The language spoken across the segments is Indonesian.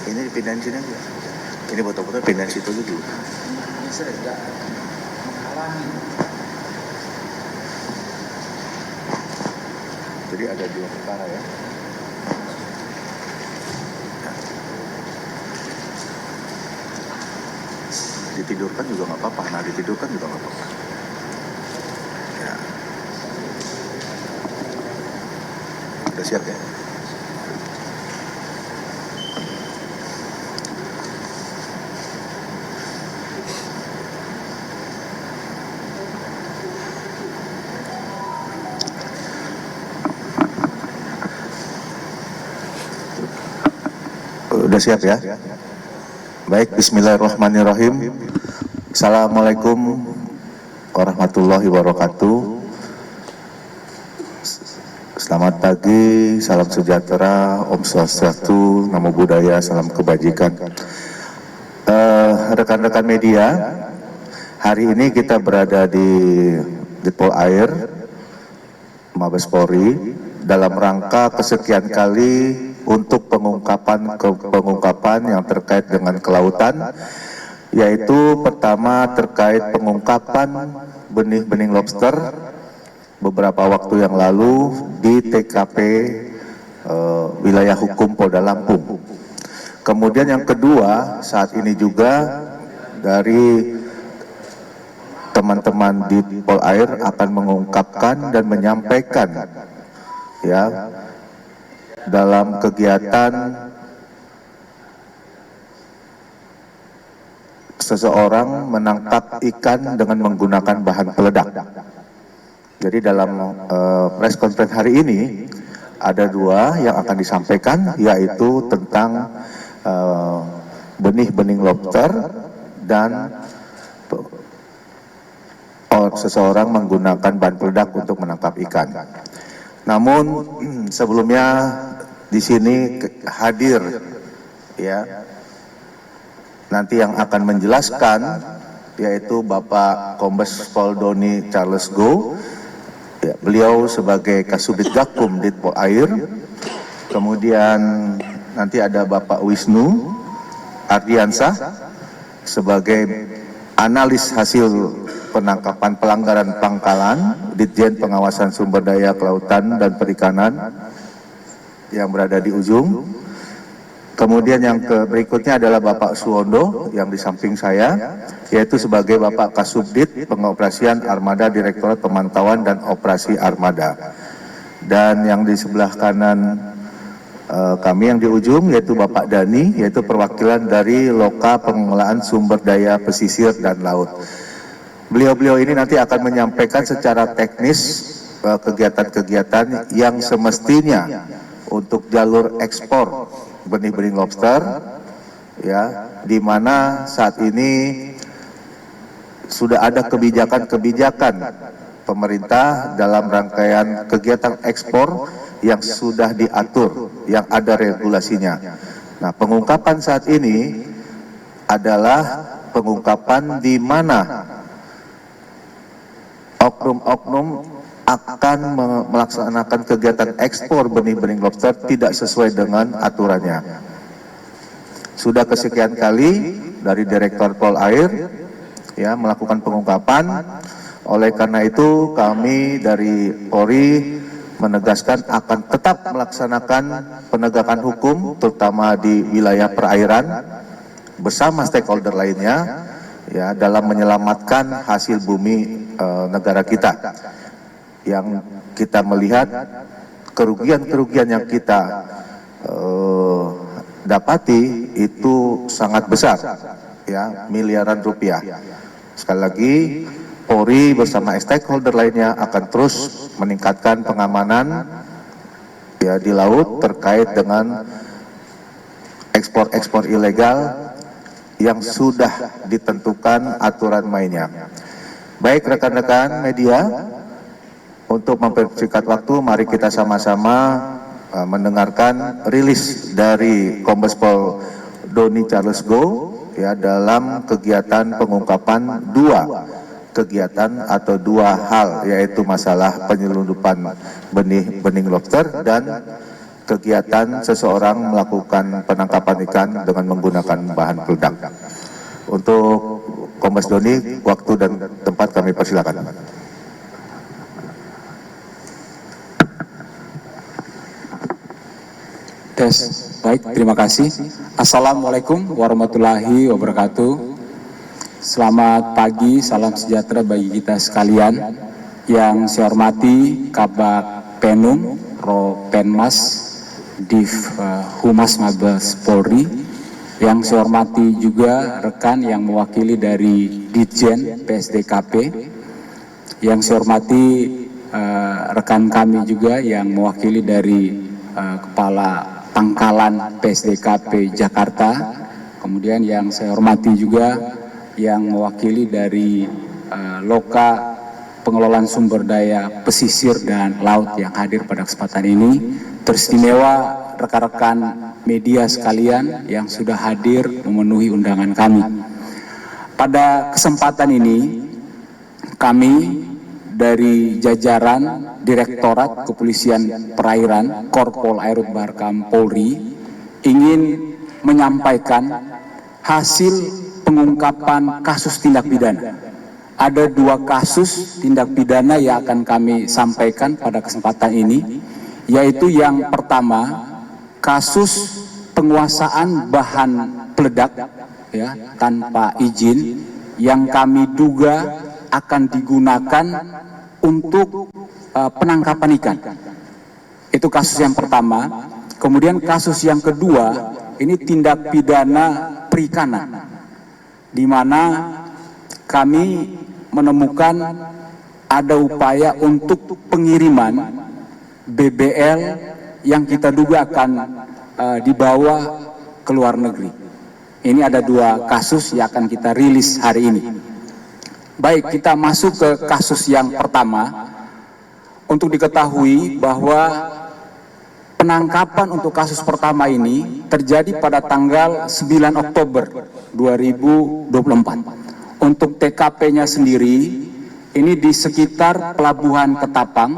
Ini dipindahin sini aja. Ini foto-foto pindahin situ dulu. Bisa tidak menghalangi. Jadi ada dua perkara ya. Ditidurkan juga nggak apa-apa. Nah, ditidurkan juga nggak apa-apa. Ya. Udah siap ya? Udah siap ya? Baik, bismillahirrahmanirrahim. Assalamualaikum warahmatullahi wabarakatuh. Selamat pagi, salam sejahtera, Om Swastiastu, Namo Buddhaya, salam kebajikan. Rekan-rekan media, hari ini kita berada di Ditpol Air, Mabes Polri, dalam rangka kesekian kali untuk pengungkapan yang terkait dengan kelautan, yaitu pertama terkait pengungkapan benih-benih lobster beberapa waktu yang lalu di TKP wilayah hukum Polda Lampung. Kemudian yang kedua, saat ini juga dari teman-teman di Pol Air akan mengungkapkan dan menyampaikan ya dalam kegiatan seseorang menangkap ikan dengan menggunakan bahan peledak. Jadi dalam press conference hari ini ada dua yang akan disampaikan, yaitu tentang benih-benih lobster dan seseorang menggunakan bahan peledak untuk menangkap ikan. Namun sebelumnya di sini hadir ya nanti yang akan menjelaskan yaitu Bapak Kombes Pol Doni Charles Go. Ya, beliau sebagai Kasubdit Gakum Ditpol Air. Kemudian nanti ada Bapak Wisnu Ardiansah sebagai analis hasil penangkapan pelanggaran pangkalan Ditjen Pengawasan Sumber Daya Kelautan dan Perikanan yang berada di ujung. Kemudian yang berikutnya adalah Bapak Suwondo yang di samping saya, yaitu sebagai Bapak Kasubdit Pengoperasian Armada Direktorat Pemantauan dan Operasi Armada. Dan yang di sebelah kanan kami yang di ujung yaitu Bapak Dani, yaitu perwakilan dari Loka Pengelolaan Sumber Daya Pesisir dan Laut. Beliau-beliau ini nanti akan menyampaikan secara teknis kegiatan-kegiatan yang semestinya untuk jalur ekspor benih-benih lobster, ya, di mana saat ini sudah ada kebijakan-kebijakan pemerintah dalam rangkaian kegiatan ekspor yang sudah diatur, yang ada regulasinya. Nah, pengungkapan saat ini adalah pengungkapan di mana oknum-oknum akan melaksanakan kegiatan ekspor benih-benih lobster tidak sesuai dengan aturannya. Sudah kesekian kali dari Direktur Pol Air ya melakukan pengungkapan. Oleh karena itu kami dari Polri menegaskan akan tetap melaksanakan penegakan hukum terutama di wilayah perairan bersama stakeholder lainnya ya dalam menyelamatkan hasil bumi negara kita. Yang kita melihat kerugian-kerugian yang kita dapati itu sangat besar ya, miliaran rupiah. Sekali lagi Polri bersama stakeholder lainnya akan terus meningkatkan pengamanan ya di laut terkait dengan ekspor-ekspor ilegal yang sudah ditentukan aturan mainnya. Baik rekan-rekan media, untuk mempersingkat waktu, mari kita sama-sama mendengarkan rilis dari Kombes Pol Doni Charles Go ya dalam kegiatan pengungkapan dua kegiatan atau dua hal, yaitu masalah penyelundupan benih lobster dan kegiatan seseorang melakukan penangkapan ikan dengan menggunakan bahan peledak. Untuk Kombes Doni, waktu dan tempat kami persilakan. Tes, baik, terima kasih. Assalamualaikum warahmatullahi wabarakatuh. Selamat pagi, salam sejahtera bagi kita sekalian. Yang saya hormati Kabak Penum, Ropenmas, Div Humas Mabes Polri. Yang saya hormati juga rekan yang mewakili dari Ditjen PSDKP. Yang saya hormati rekan kami juga yang mewakili dari Kepala Pangkalan PSDKP Jakarta, kemudian yang saya hormati juga yang mewakili dari Loka Pengelolaan Sumber Daya Pesisir dan Laut yang hadir pada kesempatan ini, teristimewa rekan-rekan media sekalian yang sudah hadir memenuhi undangan kami. Pada kesempatan ini, kami dari jajaran Direktorat Kepolisian Perairan Korpol Airut Barkam Polri ingin menyampaikan hasil pengungkapan kasus tindak pidana. Ada dua kasus tindak pidana yang akan kami sampaikan pada kesempatan ini, yaitu yang pertama, kasus penguasaan bahan peledak ya tanpa izin yang kami duga akan digunakan untuk penangkapan ikan. Itu kasus yang pertama. Kemudian kasus yang kedua, ini tindak pidana perikanan, di mana kami menemukan ada upaya untuk pengiriman BBL yang kita duga akan dibawa ke luar negeri. Ini ada dua kasus yang akan kita rilis hari ini. Baik, kita masuk ke kasus yang pertama. Untuk diketahui bahwa penangkapan untuk kasus pertama ini terjadi pada tanggal 9 Oktober 2024. Untuk TKP-nya sendiri, ini di sekitar Pelabuhan Ketapang,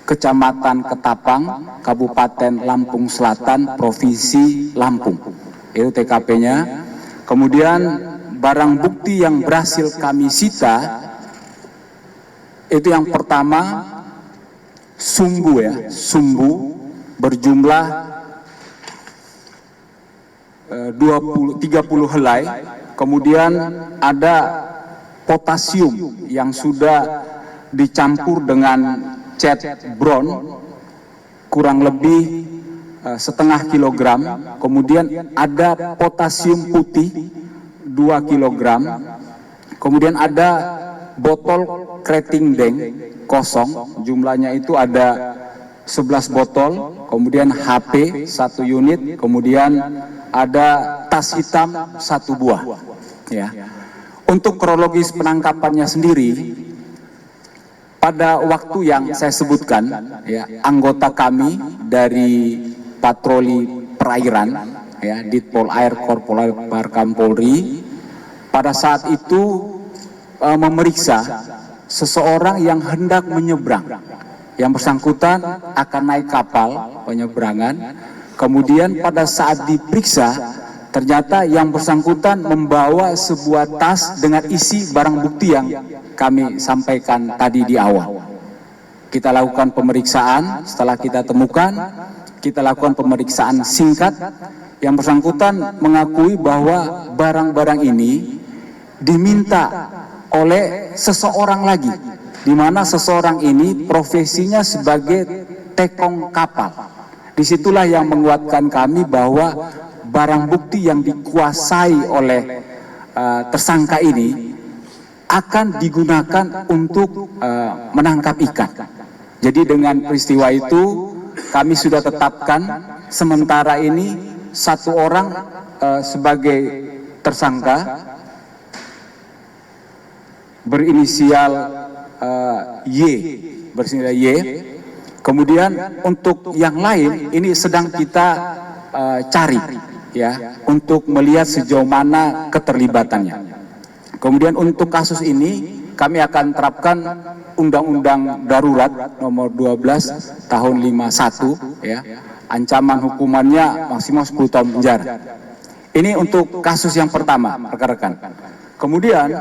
Kecamatan Ketapang, Kabupaten Lampung Selatan, Provinsi Lampung. Itu TKP-nya. Kemudian barang bukti yang berhasil kami sita, itu yang pertama, sumbu ya, sumbu berjumlah 30 helai, kemudian ada potasium yang sudah dicampur dengan cat brown kurang lebih setengah kilogram, kemudian ada potasium putih 2 kilogram, kemudian ada botol kreting deng kosong, jumlahnya itu ada 11 botol, kemudian HP 1 unit, kemudian ada tas hitam 1 buah. Ya. Untuk kronologis penangkapannya sendiri, pada waktu yang saya sebutkan, ya, anggota kami dari patroli perairan, ya, Ditpol Air Korpol Barkam Polri, pada saat itu memeriksa seseorang yang hendak menyeberang. Yang bersangkutan akan naik kapal penyeberangan. Kemudian pada saat diperiksa, ternyata yang bersangkutan membawa sebuah tas dengan isi barang bukti yang kami sampaikan tadi di awal. Kita lakukan pemeriksaan, setelah kita temukan, kita lakukan pemeriksaan singkat. Yang bersangkutan mengakui bahwa barang-barang ini diminta oleh seseorang lagi, di mana seseorang ini profesinya sebagai tekong kapal. Disitulah yang menguatkan kami bahwa barang bukti yang dikuasai oleh tersangka ini akan digunakan untuk menangkap ikan. Jadi dengan peristiwa itu kami sudah tetapkan sementara ini 1 orang sebagai tersangka berinisial Y, Kemudian untuk yang lain ini sedang kita cari ya untuk melihat sejauh mana keterlibatannya. Kemudian untuk kasus ini kami akan terapkan Undang-Undang Darurat nomor 12 tahun 51 ya. Ancaman hukumannya maksimal 10 tahun penjara. Ini untuk kasus yang pertama, rekan-rekan. Kemudian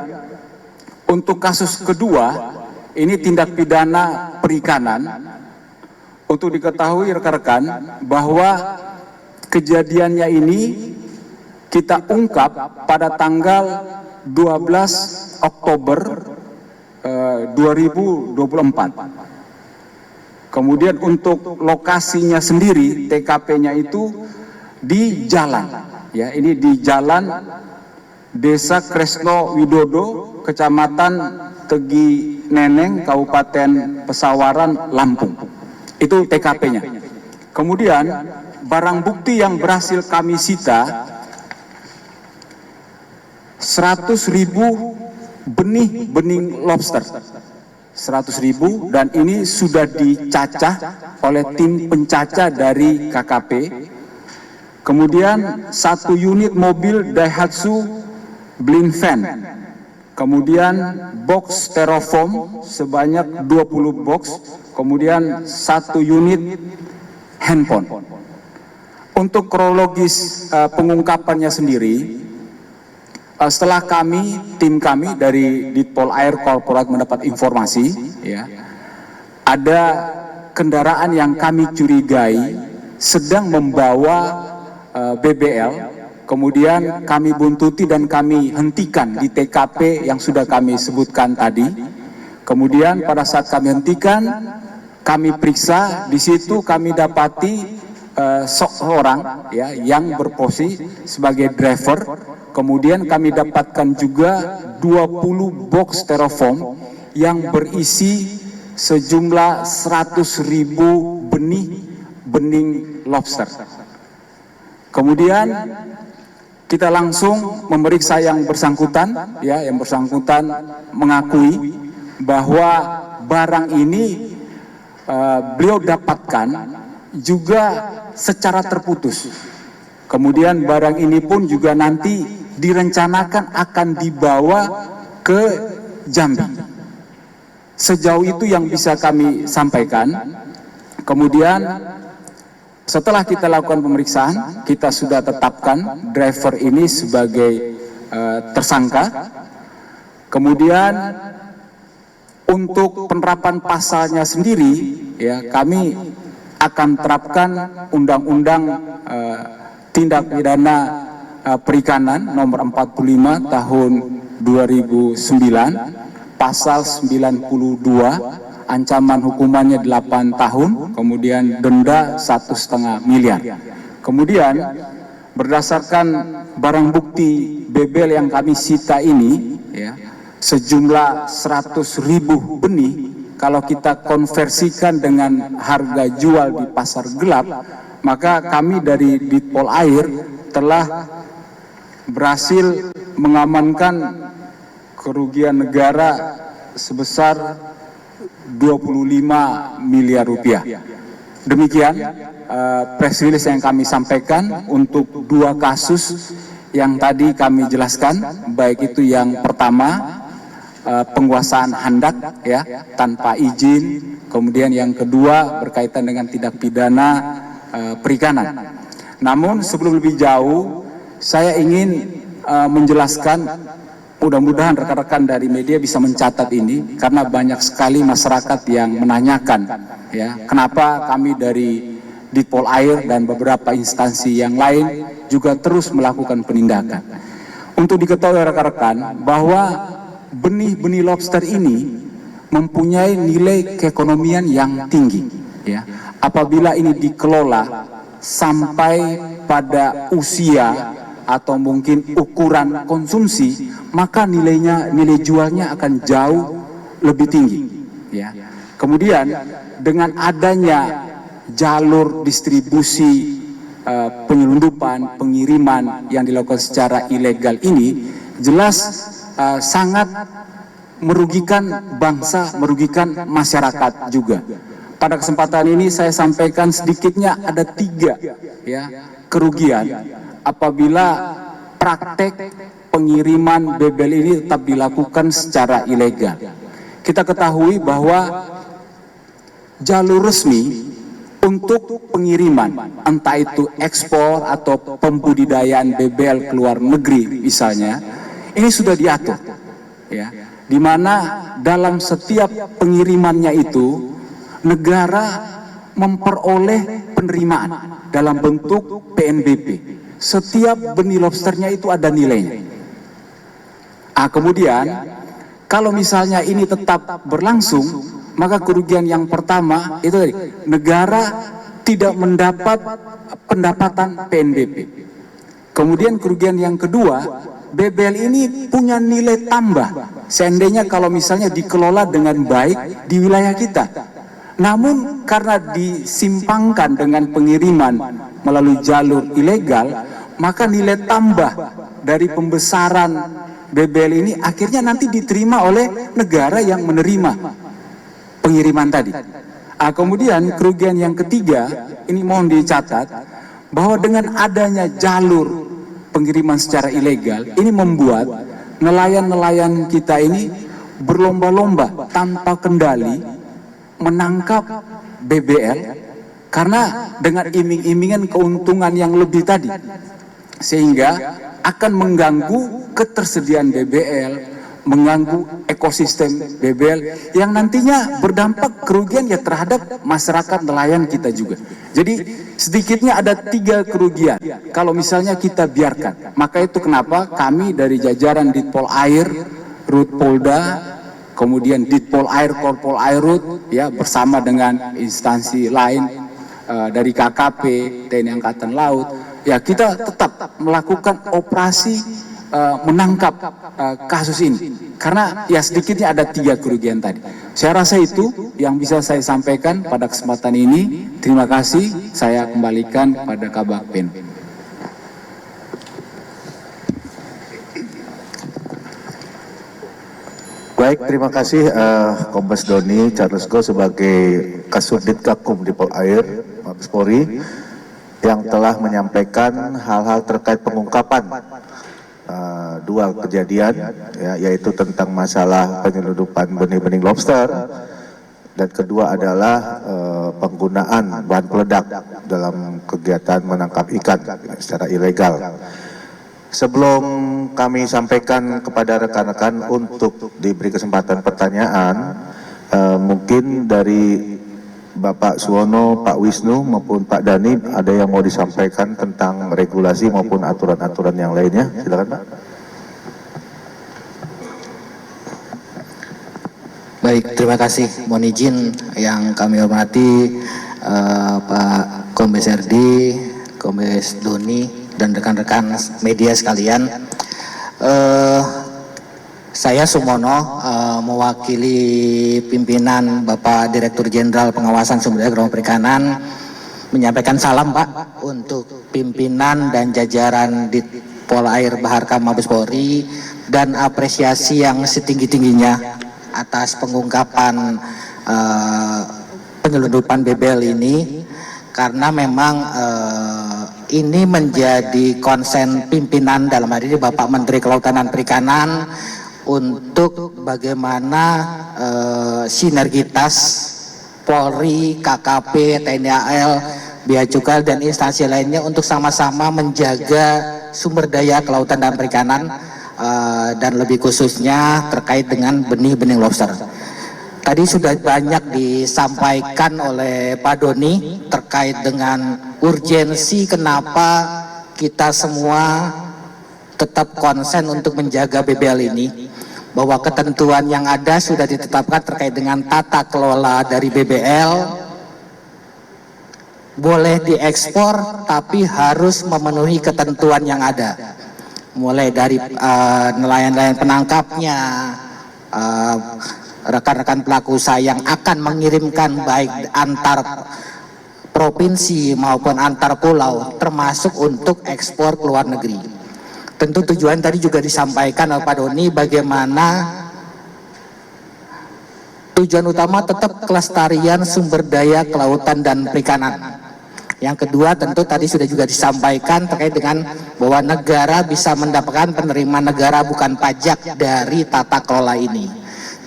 untuk kasus kedua, ini tindak pidana perikanan. Untuk diketahui rekan-rekan bahwa kejadiannya ini kita ungkap pada tanggal 12 Oktober 2024. Kemudian untuk lokasinya sendiri, TKP-nya itu di jalan, ya ini di jalan Desa Kresno Widodo, Kecamatan Tegi Neneng, Kabupaten Pesawaran, Lampung. Itu TKP-nya. Kemudian barang bukti yang berhasil kami sita 100.000 benih lobster. 100.000 dan ini sudah dicacah oleh tim pencacah dari KKP. Kemudian 1 unit mobil Daihatsu Blind Van. Kemudian box styrofoam sebanyak 20 box. Kemudian 1 unit handphone. Untuk kronologis pengungkapannya sendiri, setelah tim kami dari Ditpol Air Korporat mendapat informasi, ya, ada kendaraan yang kami curigai sedang membawa BBL, kemudian kami buntuti dan kami hentikan di TKP yang sudah kami sebutkan tadi. Kemudian pada saat kami hentikan, kami periksa, di situ kami dapati seorang ya yang berposisi sebagai driver. Kemudian kami dapatkan juga 20 box styrofoam yang berisi sejumlah 100.000 benih lobster. Kemudian kita langsung memeriksa yang bersangkutan, ya yang bersangkutan mengakui bahwa barang ini beliau dapatkan juga secara terputus. Kemudian barang ini pun juga nanti direncanakan akan dibawa ke Jambi. Sejauh itu yang bisa kami sampaikan. Kemudian setelah kita lakukan pemeriksaan, kita sudah tetapkan driver ini sebagai tersangka. Kemudian untuk penerapan pasalnya sendiri, ya kami akan terapkan Undang-Undang Tindak Pidana Perikanan nomor 45 tahun 2009, pasal 92, ancaman hukumannya 8 tahun, kemudian denda 1,5 miliar. Kemudian berdasarkan barang bukti BBL yang kami sita ini, ya, sejumlah 100.000 benih, kalau kita konversikan dengan harga jual di pasar gelap, maka kami dari Ditpol Air telah berhasil mengamankan kerugian negara sebesar 25 miliar rupiah. Demikian press release yang kami sampaikan untuk 2 kasus yang tadi kami jelaskan, baik itu yang pertama penguasaan handak ya tanpa izin, kemudian yang kedua berkaitan dengan tindak pidana perikanan. Namun sebelum lebih jauh, saya ingin menjelaskan, mudah-mudahan rekan-rekan dari media bisa mencatat ini, karena banyak sekali masyarakat yang menanyakan, ya, kenapa kami dari Ditpol Air dan beberapa instansi yang lain juga terus melakukan penindakan. Untuk diketahui rekan-rekan bahwa benih-benih lobster ini mempunyai nilai keekonomian yang tinggi, ya. Apabila ini dikelola sampai pada usia atau mungkin ukuran konsumsi, maka nilai jualnya akan jauh lebih tinggi, ya. Kemudian dengan adanya jalur distribusi, penyelundupan, pengiriman yang dilakukan secara ilegal ini jelas sangat merugikan bangsa, merugikan masyarakat juga. pada kesempatan ini saya sampaikan sedikitnya ada 3 ya kerugian apabila praktek pengiriman BBL ini tetap dilakukan secara ilegal. Kita ketahui bahwa jalur resmi untuk pengiriman, entah itu ekspor atau pembudidayaan BBL ke luar negeri misalnya, ini sudah diatur, ya, di mana dalam setiap pengirimannya itu negara memperoleh penerimaan dalam bentuk PNBP. Setiap benih lobsternya itu ada nilainya. Kemudian kalau misalnya ini tetap berlangsung, maka kerugian yang pertama itu tadi, negara tidak mendapat pendapatan PNBP. Kemudian kerugian yang kedua, BBL ini punya nilai tambah seandainya kalau misalnya dikelola dengan baik di wilayah kita. Namun karena disimpangkan dengan pengiriman melalui jalur ilegal, maka nilai tambah dari pembesaran BBL ini akhirnya nanti diterima oleh negara yang menerima pengiriman tadi. Kemudian kerugian yang ketiga, ini mohon dicatat bahwa dengan adanya jalur pengiriman secara ilegal, ini membuat nelayan-nelayan kita ini berlomba-lomba tanpa kendali menangkap BBL karena dengan iming-imingan keuntungan yang lebih tadi, sehingga akan mengganggu ketersediaan BBL, mengganggu ekosistem BBL yang nantinya berdampak kerugian ya terhadap masyarakat nelayan kita juga. Jadi sedikitnya ada 3 kerugian kalau misalnya kita biarkan. Maka itu kenapa kami dari jajaran Ditpol Air, Rut Polda, kemudian Ditpol Air, Korpol Airut, ya bersama dengan instansi lain dari KKP, TNI Angkatan Laut, ya kita tetap melakukan operasi menangkap kasus ini karena ya sedikitnya ada 3 kerugian tadi. Saya rasa itu yang bisa saya sampaikan pada kesempatan ini. Terima kasih, saya kembalikan kepada Kabag Pen. Baik, terima kasih Kombes Doni Charles Go sebagai Kasubdit Gakum Ditpol Air Mabes Polri yang telah menyampaikan hal-hal terkait pengungkapan 2 kejadian, ya, yaitu tentang masalah penyelundupan benih-benih lobster dan kedua adalah penggunaan bahan peledak dalam kegiatan menangkap ikan secara ilegal. Sebelum kami sampaikan kepada rekan-rekan untuk diberi kesempatan pertanyaan, mungkin dari Bapak Suwono, Pak Wisnu maupun Pak Dhani ada yang mau disampaikan tentang regulasi maupun aturan-aturan yang lainnya. Silakan Pak. Baik, terima kasih. Mohon izin yang kami hormati Pak Kombes RD, Kombes Doni, dan rekan-rekan media sekalian. Saya Sumono mewakili pimpinan Bapak Direktur Jenderal Pengawasan Sumber Daya Gelombang Perikanan menyampaikan salam Pak untuk pimpinan dan jajaran Ditpol Air Baharkam Mabes Polri dan apresiasi yang setinggi-tingginya atas pengungkapan penyelundupan BBL ini karena memang ini menjadi konsen pimpinan dalam hal ini Bapak Menteri Kelautan dan Perikanan untuk bagaimana sinergitas Polri, KKP, TNI AL, Bea Cukai dan instansi lainnya untuk sama-sama menjaga sumber daya kelautan dan perikanan dan lebih khususnya terkait dengan benih-benih lobster. Tadi sudah banyak disampaikan oleh Pak Doni terkait dengan urgensi kenapa kita semua tetap konsen untuk menjaga BBL ini, bahwa ketentuan yang ada sudah ditetapkan terkait dengan tata kelola dari BBL, boleh diekspor tapi harus memenuhi ketentuan yang ada, mulai dari nelayan-nelayan penangkapnya, rekan-rekan pelaku usaha yang akan mengirimkan baik antar provinsi maupun antar pulau, termasuk untuk ekspor ke luar negeri. Tentu tujuan tadi juga disampaikan oleh Pak Doni bagaimana tujuan utama tetap kelestarian sumber daya kelautan dan perikanan. Yang kedua tentu tadi sudah juga disampaikan terkait dengan bahwa negara bisa mendapatkan penerimaan negara bukan pajak dari tata kelola ini.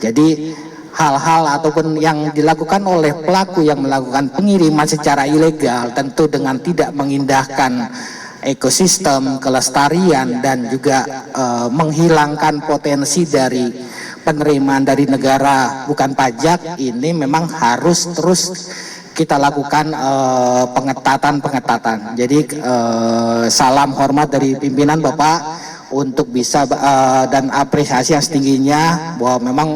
Jadi hal-hal ataupun yang dilakukan oleh pelaku yang melakukan pengiriman secara ilegal tentu dengan tidak mengindahkan ekosistem, kelestarian, dan juga menghilangkan potensi dari penerimaan dari negara bukan pajak ini memang harus terus kita lakukan pengetatan. Jadi salam hormat dari pimpinan Bapak untuk bisa dan apresiasi yang setingginya bahwa memang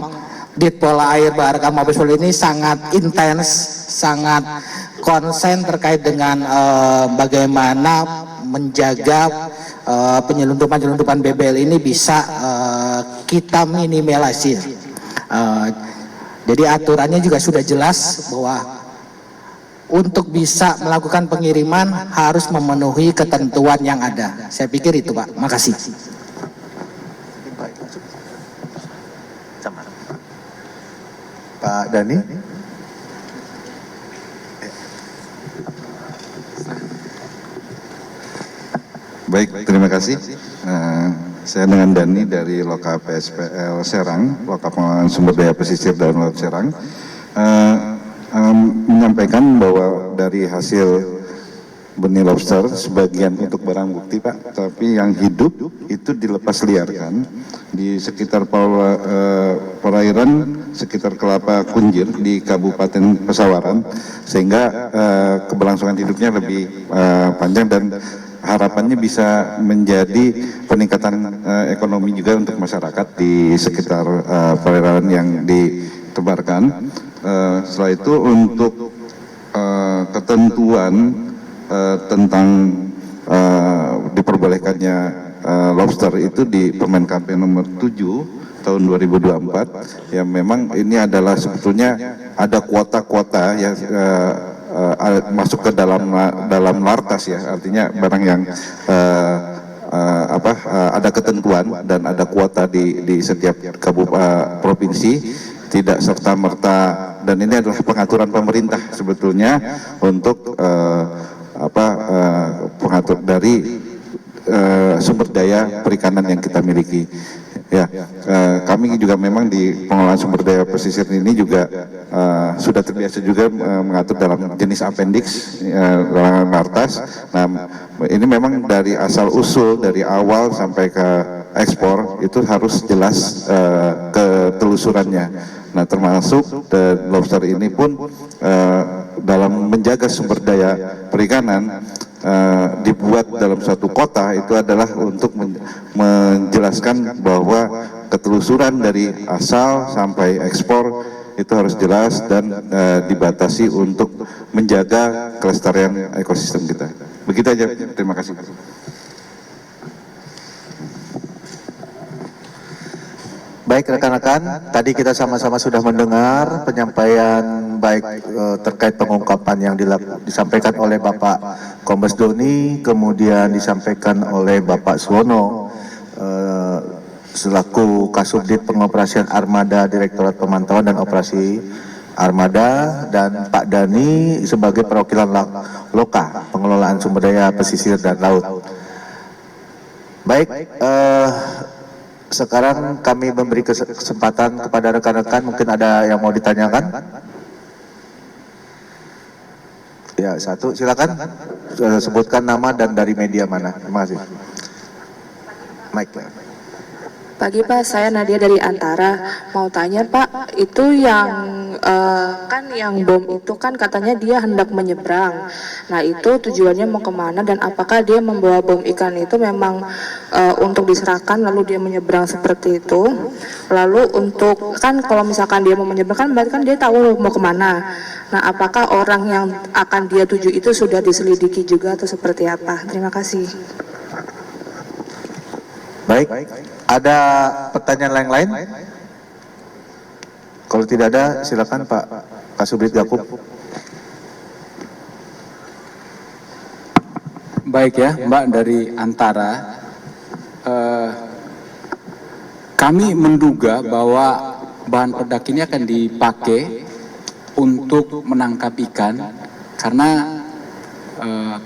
Ditpol Air Baharka Mabes Polri ini sangat intens, sangat konsen terkait dengan bagaimana menjaga penyelundupan BBL ini bisa kita minimalisir. Jadi aturannya juga sudah jelas bahwa untuk bisa melakukan pengiriman harus memenuhi ketentuan yang ada. Saya pikir itu, Pak. Makasih. Pak Dhani. Baik, terima kasih. Saya dengan Dhani dari Loka PSPL Serang, Loka Pengelolaan Sumber Daya Pesisir dan Laut Serang, menyampaikan bahwa dari hasil benih lobster sebagian untuk barang bukti, Pak, tapi yang hidup itu dilepas liarkan di sekitar perairan sekitar Kelapa Kunjir di Kabupaten Pesawaran, sehingga keberlangsungan hidupnya lebih panjang dan harapannya bisa menjadi peningkatan ekonomi juga untuk masyarakat di sekitar perairan yang ditebarkan. Setelah itu untuk ketentuan tentang diperbolehkannya lobster itu di Permen KP nomor 7 tahun 2024, ya memang ini adalah sebetulnya ada kuota-kuota ya masuk ke dalam lartas ya, artinya barang yang ada ketentuan dan ada kuota di setiap kabupaten provinsi, tidak serta-merta, dan ini adalah pengaturan pemerintah sebetulnya untuk pengatur dari sumber daya perikanan yang kita miliki. Ya, kami juga memang di pengelolaan sumber daya pesisir ini juga sudah terbiasa juga mengatur dalam jenis appendix dalam lartas. Nah, ini memang dari asal usul dari awal sampai ke ekspor itu harus jelas ketelusurannya. Nah, termasuk lobster ini pun dalam menjaga sumber daya perikanan dibuat dalam suatu kota itu adalah untuk menjelaskan bahwa ketelusuran dari asal sampai ekspor itu harus jelas dan dibatasi untuk menjaga kelestarian ekosistem kita. Begitu aja, terima kasih. Baik rekan-rekan, tadi kita sama-sama sudah mendengar penyampaian baik terkait pengungkapan yang disampaikan oleh Bapak Kombes Doni, kemudian disampaikan oleh Bapak Suwono selaku Kasubdit Pengoperasian Armada Direktorat Pemantauan dan Operasi Armada, dan Pak Dhani sebagai perwakilan Loka Pengelolaan Sumber Daya Pesisir dan Laut. Baik, sekarang kami memberi kesempatan kepada rekan-rekan, mungkin ada yang mau ditanyakan? Ya, satu, silakan. Sebutkan nama dan dari media mana. Terima kasih. Mike. Pagi Pak, saya Nadia dari Antara. Mau tanya Pak, itu yang kan yang bom itu kan katanya dia hendak menyeberang. Nah itu tujuannya mau kemana dan apakah dia membawa bom ikan itu memang untuk diserahkan lalu dia menyeberang seperti itu. Lalu untuk kan kalau misalkan dia mau menyeberang kan berarti kan dia tahu mau kemana. Nah apakah orang yang akan dia tuju itu sudah diselidiki juga atau seperti apa? Terima kasih. Baik, ada pertanyaan lain? Kalau tidak ada, silakan Pak Kasubdit Gakup. Baik ya, Mbak dari Antara. Kami menduga bahwa bahan peledak ini akan dipakai untuk menangkap ikan karena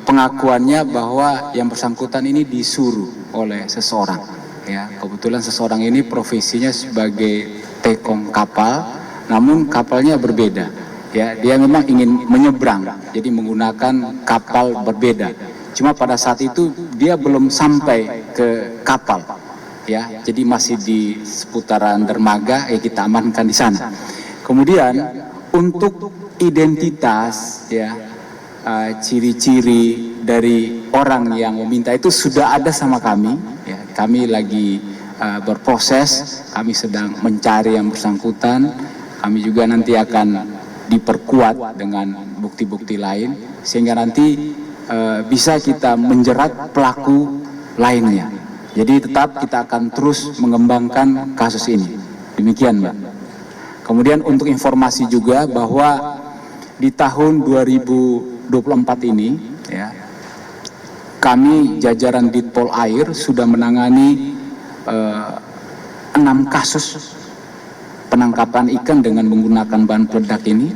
pengakuannya bahwa yang bersangkutan ini disuruh oleh seseorang. Ya, kebetulan seseorang ini profesinya sebagai tekong kapal, namun kapalnya berbeda. Ya, dia memang ingin menyeberang, jadi menggunakan kapal berbeda. Cuma pada saat itu dia belum sampai ke kapal. Ya, jadi masih di seputaran dermaga, kita amankan di sana. Kemudian untuk identitas, ya, ciri-ciri dari orang yang meminta itu sudah ada sama kami. Ya, kami lagi berproses, kami sedang mencari yang bersangkutan. Kami juga nanti akan diperkuat dengan bukti-bukti lain sehingga nanti bisa kita menjerat pelaku lainnya. Jadi tetap kita akan terus mengembangkan kasus ini. Demikian, Mbak. Kemudian untuk informasi juga bahwa di tahun 2024 ini, ya, kami jajaran Ditpol Air sudah menangani 6 kasus penangkapan ikan dengan menggunakan bahan peledak ini.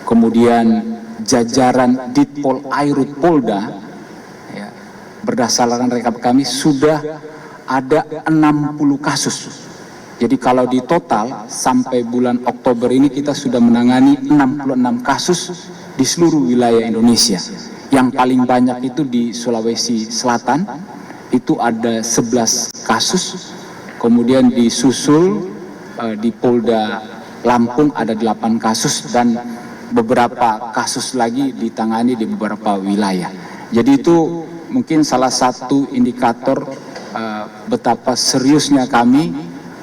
Kemudian jajaran Ditpol Airut Polda, ya, berdasarkan rekap kami sudah ada 60 kasus. Jadi kalau di total sampai bulan Oktober ini kita sudah menangani 66 kasus di seluruh wilayah Indonesia. Yang paling banyak itu di Sulawesi Selatan, itu ada 11 kasus. Kemudian disusul di Polda Lampung ada 8 kasus dan beberapa kasus lagi ditangani di beberapa wilayah. Jadi itu mungkin salah satu indikator betapa seriusnya kami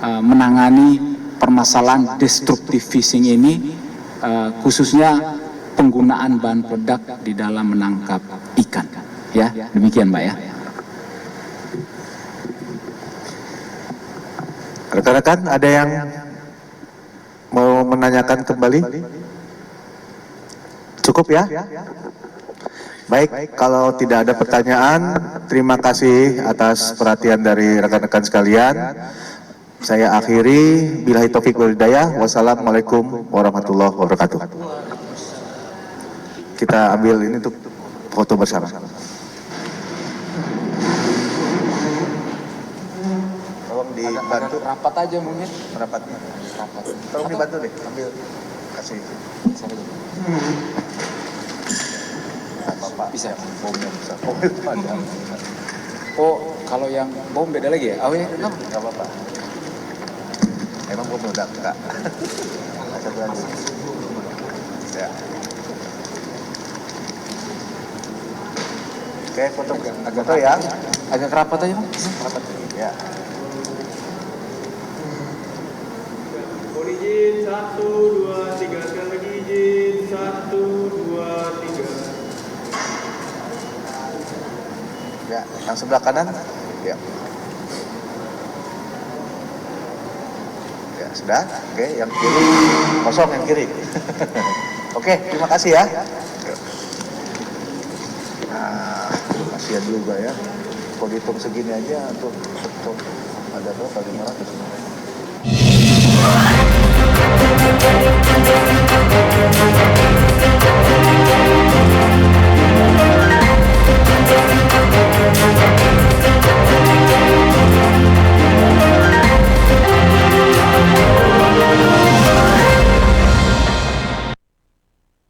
menangani permasalahan destructive fishing ini, khususnya penggunaan bahan peledak di dalam menangkap ikan. Ya, demikian, Mbak, ya. Rekan-rekan, ada yang mau menanyakan kembali? Cukup ya? Baik, kalau tidak ada pertanyaan, terima kasih atas perhatian dari rekan-rekan sekalian. Saya akhiri, billahi taufik wal hidayah. Wassalamualaikum warahmatullahi wabarakatuh. Kita ambil ini untuk foto bersama. Tolong dibantu. Rapat aja mungkin. Rapatnya. Rapat. Tolong dibantu deh, ambil. Kasih. Apa-apa. Bisa. Bomnya bisa. Oh, kalau yang bom beda lagi ya? Oh ya, Enggak apa-apa. Emang bom udah enggak? Satu lagi. Ya. Oke, foto ya. agak kerapat aja, Bang. Rapat. Ya. Mohon izin 1, 2, 3. Sekali lagi izin 1, 2, 3. Ya, yang sebelah kanan. Ya. Ya, sudah. Oke, yang kiri kosong yang kiri. Oke, terima kasih ya. Nah, kasihan juga ya. Kalau dihitung segini aja untuk ada berapa? 500.